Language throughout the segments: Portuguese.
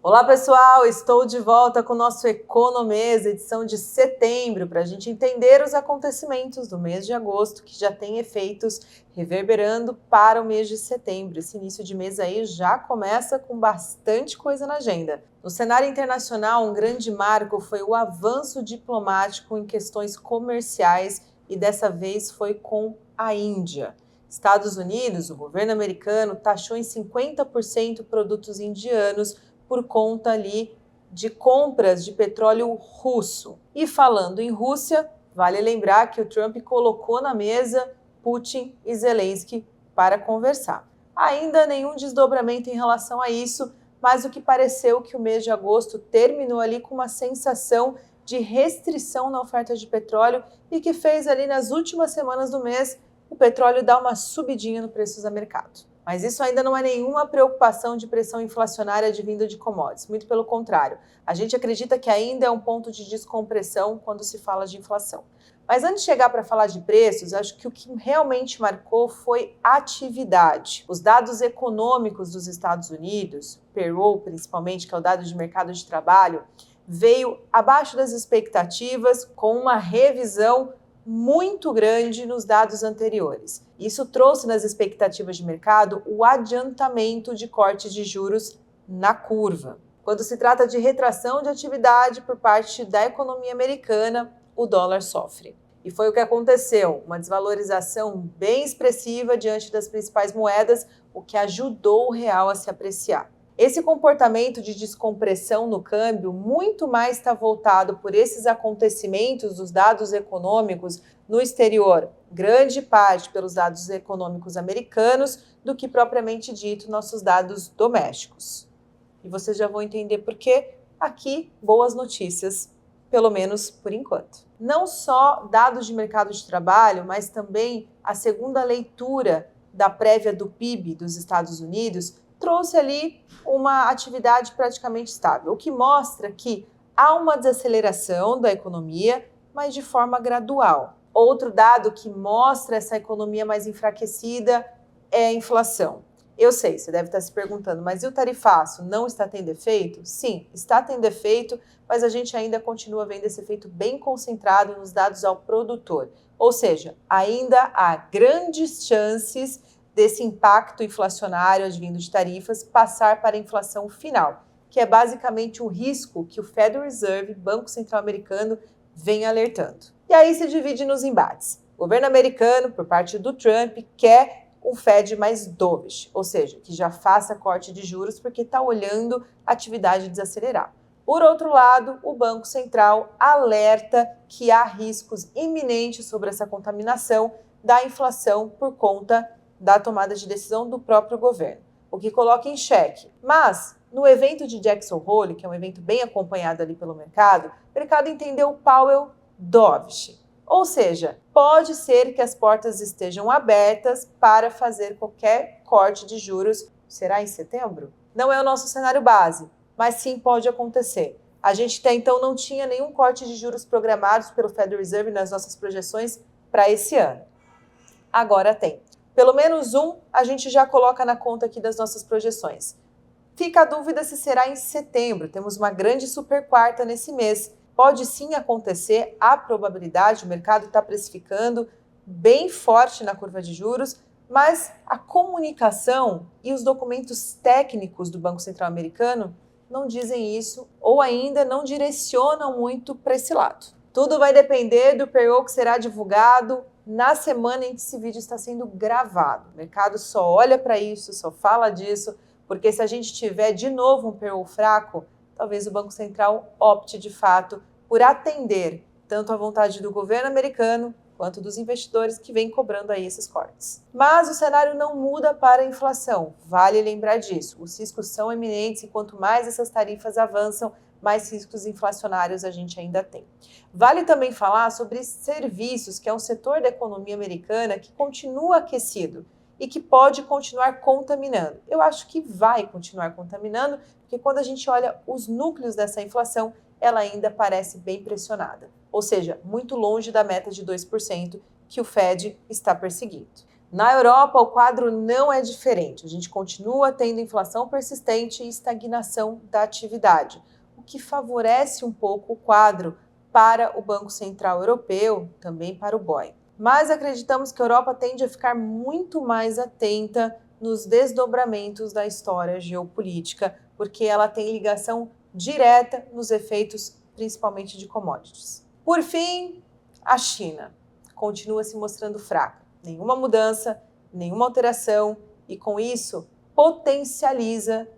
Olá pessoal, estou de volta com o nosso Economês, edição de setembro, para a gente entender os acontecimentos do mês de agosto, que já tem efeitos reverberando para o mês de setembro. Esse início de mês aí já começa com bastante coisa na agenda. No cenário internacional, um grande marco foi o avanço diplomático em questões comerciais e dessa vez foi com a Índia. Estados Unidos, o governo americano, taxou em 50% produtos indianos por conta ali de compras de petróleo russo. E falando em Rússia, vale lembrar que o Trump colocou na mesa Putin e Zelensky para conversar. Ainda nenhum desdobramento em relação a isso, mas o que pareceu que o mês de agosto terminou ali com uma sensação de restrição na oferta de petróleo e que fez ali nas últimas semanas do mês o petróleo dar uma subidinha no preço do mercado. Mas isso ainda não é nenhuma preocupação de pressão inflacionária advinda de commodities, muito pelo contrário. A gente acredita que ainda é um ponto de descompressão quando se fala de inflação. Mas antes de chegar para falar de preços, acho que o que realmente marcou foi atividade. Os dados econômicos dos Estados Unidos, payroll principalmente, que é o dado de mercado de trabalho, veio abaixo das expectativas com uma revisão muito grande nos dados anteriores. Isso trouxe nas expectativas de mercado o adiantamento de corte de juros na curva. Quando se trata de retração de atividade por parte da economia americana, o dólar sofre. E foi o que aconteceu, uma desvalorização bem expressiva diante das principais moedas, o que ajudou o real a se apreciar. Esse comportamento de descompressão no câmbio muito mais está voltado por esses acontecimentos dos dados econômicos no exterior, grande parte pelos dados econômicos americanos, do que propriamente dito nossos dados domésticos. E vocês já vão entender por quê. Aqui, boas notícias, pelo menos por enquanto. Não só dados de mercado de trabalho, mas também a segunda leitura da prévia do PIB dos Estados Unidos trouxe ali uma atividade praticamente estável, o que mostra que há uma desaceleração da economia, mas de forma gradual. Outro dado que mostra essa economia mais enfraquecida é a inflação. Eu sei, você deve estar se perguntando, mas e o tarifaço não está tendo efeito? Sim, está tendo efeito, mas a gente ainda continua vendo esse efeito bem concentrado nos dados ao produtor. Ou seja, ainda há grandes chances desse impacto inflacionário advindo de tarifas passar para a inflação final, que é basicamente o risco que o Federal Reserve, Banco Central Americano, vem alertando. E aí se divide nos embates. O governo americano, por parte do Trump, quer um Fed mais dovish, ou seja, que já faça corte de juros porque está olhando a atividade desacelerar. Por outro lado, o Banco Central alerta que há riscos iminentes sobre essa contaminação da inflação por conta da tomada de decisão do próprio governo, o que coloca em xeque. Mas, no evento de Jackson Hole, que é um evento bem acompanhado ali pelo mercado, o mercado entendeu Powell dovish. Ou seja, pode ser que as portas estejam abertas para fazer qualquer corte de juros. Será em setembro? Não é o nosso cenário base, mas sim pode acontecer. A gente até então não tinha nenhum corte de juros programados pelo Federal Reserve nas nossas projeções para esse ano. Agora tem. Pelo menos um a gente já coloca na conta aqui das nossas projeções. Fica a dúvida se será em setembro. Temos uma grande super quarta nesse mês. Pode sim acontecer, há probabilidade, o mercado está precificando bem forte na curva de juros, mas a comunicação e os documentos técnicos do Banco Central Americano não dizem isso ou ainda não direcionam muito para esse lado. Tudo vai depender do payroll que será divulgado na semana em que esse vídeo está sendo gravado. O mercado só olha para isso, só fala disso, porque se a gente tiver de novo um payroll fraco, talvez o Banco Central opte de fato por atender tanto a vontade do governo americano quanto dos investidores que vêm cobrando aí esses cortes. Mas o cenário não muda para a inflação, vale lembrar disso. Os riscos são eminentes e quanto mais essas tarifas avançam, mais riscos inflacionários a gente ainda tem. Vale também falar sobre serviços, que é um setor da economia americana que continua aquecido e que pode continuar contaminando. Eu acho que vai continuar contaminando, porque quando a gente olha os núcleos dessa inflação, ela ainda parece bem pressionada, ou seja, muito longe da meta de 2% que o Fed está perseguindo. Na Europa, o quadro não é diferente. A gente continua tendo inflação persistente e estagnação da atividade, o que favorece um pouco o quadro para o Banco Central Europeu, também para o BOE. Mas acreditamos que a Europa tende a ficar muito mais atenta nos desdobramentos da história geopolítica, porque ela tem ligação direta nos efeitos, principalmente de commodities. Por fim, a China continua se mostrando fraca. Nenhuma mudança, nenhuma alteração e, com isso, potencializa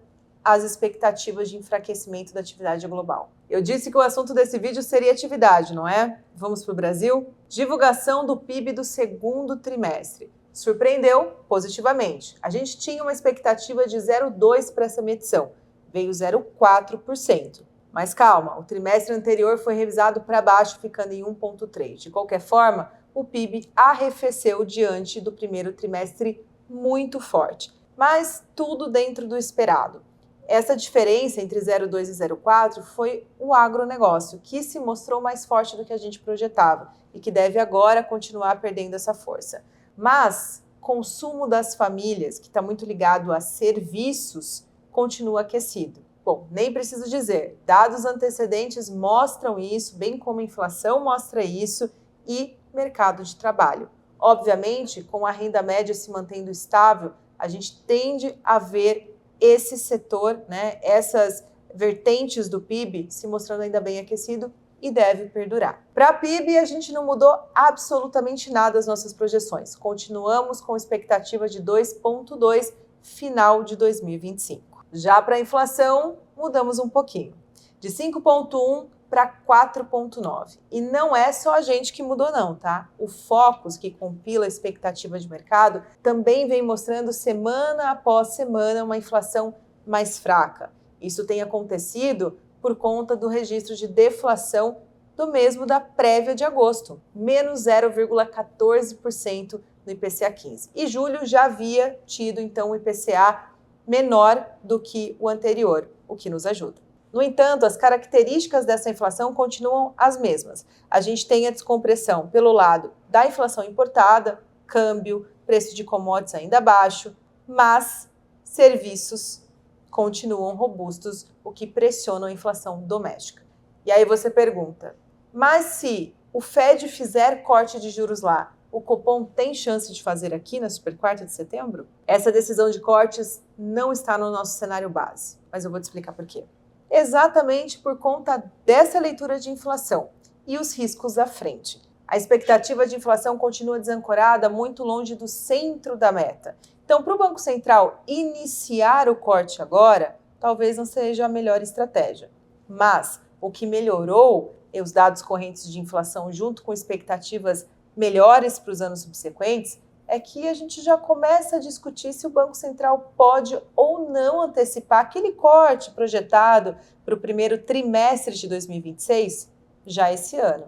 as expectativas de enfraquecimento da atividade global. Eu disse que o assunto desse vídeo seria atividade, não é? Vamos para o Brasil? Divulgação do PIB do segundo trimestre. Surpreendeu positivamente. A gente tinha uma expectativa de 0,2% para essa medição. Veio 0,4%. Mas calma, o trimestre anterior foi revisado para baixo, ficando em 1,3%. De qualquer forma, o PIB arrefeceu diante do primeiro trimestre muito forte, mas tudo dentro do esperado. Essa diferença entre 0,2 e 0,4 foi o agronegócio, que se mostrou mais forte do que a gente projetava e que deve agora continuar perdendo essa força. Mas consumo das famílias, que está muito ligado a serviços, continua aquecido. Bom, nem preciso dizer, dados antecedentes mostram isso, bem como a inflação mostra isso e mercado de trabalho. Obviamente, com a renda média se mantendo estável, a gente tende a ver esse setor, essas vertentes do PIB se mostrando ainda bem aquecido e deve perdurar. Para a PIB, a gente não mudou absolutamente nada as nossas projeções. Continuamos com expectativa de 2,2 final de 2025. Já para a inflação, mudamos um pouquinho, de 5,1 para 4,9. E não é só a gente que mudou não, tá? O Focus, que compila a expectativa de mercado, também vem mostrando semana após semana uma inflação mais fraca. Isso tem acontecido por conta do registro de deflação do mesmo da prévia de agosto, menos 0,14% no IPCA 15. E julho já havia tido, então, um IPCA menor do que o anterior, o que nos ajuda. No entanto, as características dessa inflação continuam as mesmas. A gente tem a descompressão pelo lado da inflação importada, câmbio, preço de commodities ainda baixo, mas serviços continuam robustos, o que pressiona a inflação doméstica. E aí você pergunta, mas se o Fed fizer corte de juros lá, o Copom tem chance de fazer aqui na super quarta de setembro? Essa decisão de cortes não está no nosso cenário base, mas eu vou te explicar por quê. Exatamente por conta dessa leitura de inflação e os riscos à frente. A expectativa de inflação continua desancorada muito longe do centro da meta. Então, para o Banco Central iniciar o corte agora, talvez não seja a melhor estratégia. Mas o que melhorou é os dados correntes de inflação junto com expectativas melhores para os anos subsequentes, é que a gente já começa a discutir se o Banco Central pode ou não antecipar aquele corte projetado para o primeiro trimestre de 2026, já esse ano.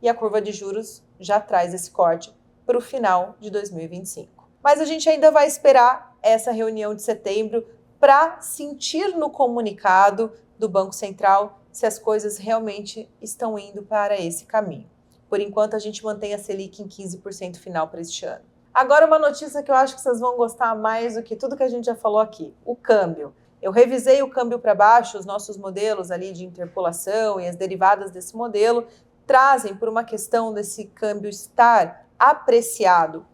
E a curva de juros já traz esse corte para o final de 2025. Mas a gente ainda vai esperar essa reunião de setembro para sentir no comunicado do Banco Central se as coisas realmente estão indo para esse caminho. Por enquanto, a gente mantém a Selic em 15% final para este ano. Agora, uma notícia que eu acho que vocês vão gostar mais do que tudo que a gente já falou aqui, o câmbio. Eu revisei o câmbio para baixo, os nossos modelos ali de interpolação e as derivadas desse modelo trazem por uma questão desse câmbio estar apreciado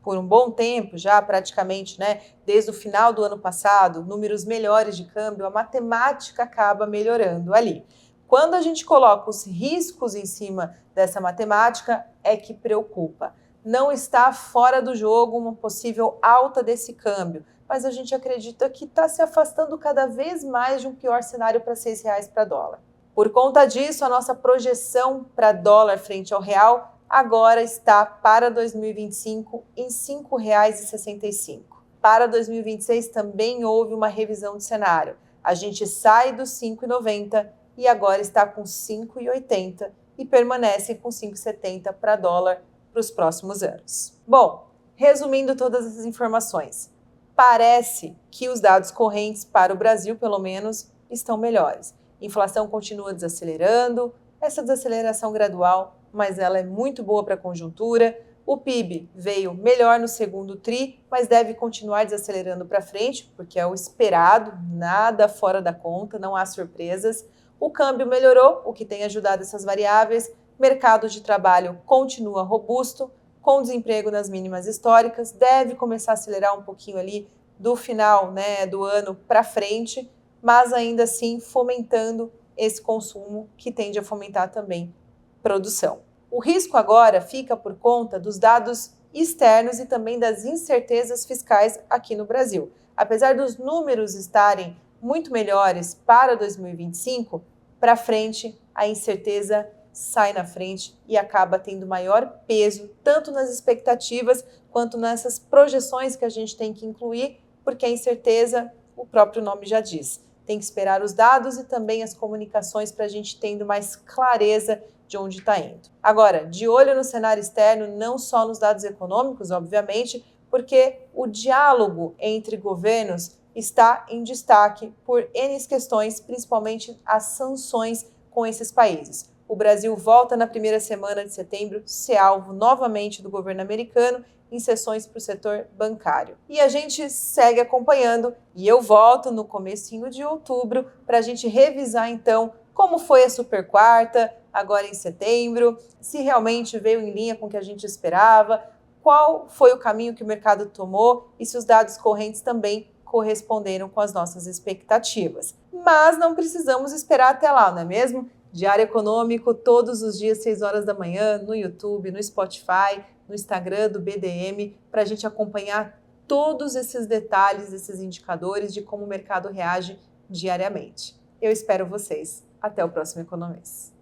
por um bom tempo, já praticamente, desde o final do ano passado, números melhores de câmbio, a matemática acaba melhorando ali. Quando a gente coloca os riscos em cima dessa matemática, é que preocupa. Não está fora do jogo uma possível alta desse câmbio, mas a gente acredita que está se afastando cada vez mais de um pior cenário para R$6 para dólar. Por conta disso, a nossa projeção para dólar frente ao real agora está para 2025 em R$ 5,65. Para 2026 também houve uma revisão de cenário. A gente sai dos 5,90 e agora está com 5,80 e permanece com 5,70 para dólar para os próximos anos. Bom, resumindo todas essas informações, parece que os dados correntes para o Brasil, pelo menos, estão melhores. Inflação continua desacelerando, essa desaceleração gradual, mas ela é muito boa para a conjuntura. O PIB veio melhor no segundo TRI, mas deve continuar desacelerando para frente, porque é o esperado, nada fora da conta, não há surpresas. O câmbio melhorou, o que tem ajudado essas variáveis. Mercado de trabalho continua robusto, com desemprego nas mínimas históricas, deve começar a acelerar um pouquinho ali do final, do ano para frente, mas ainda assim fomentando esse consumo que tende a fomentar também produção. O risco agora fica por conta dos dados externos e também das incertezas fiscais aqui no Brasil. Apesar dos números estarem muito melhores para 2025, para frente a incerteza sai na frente e acaba tendo maior peso tanto nas expectativas quanto nessas projeções que a gente tem que incluir, porque a incerteza, o próprio nome já diz, tem que esperar os dados e também as comunicações para a gente tendo mais clareza de onde está indo. Agora, de olho no cenário externo, não só nos dados econômicos, obviamente, porque o diálogo entre governos está em destaque por N questões, principalmente as sanções com esses países. O Brasil volta na primeira semana de setembro ser alvo novamente do governo americano em sessões para o setor bancário. E a gente segue acompanhando e eu volto no comecinho de outubro para a gente revisar então como foi a super quarta, agora em setembro, se realmente veio em linha com o que a gente esperava, qual foi o caminho que o mercado tomou e se os dados correntes também corresponderam com as nossas expectativas. Mas não precisamos esperar até lá, não é mesmo? Diário Econômico, todos os dias, 6 horas da manhã, no YouTube, no Spotify, no Instagram do BDM, para a gente acompanhar todos esses detalhes, esses indicadores de como o mercado reage diariamente. Eu espero vocês. Até o próximo Economês.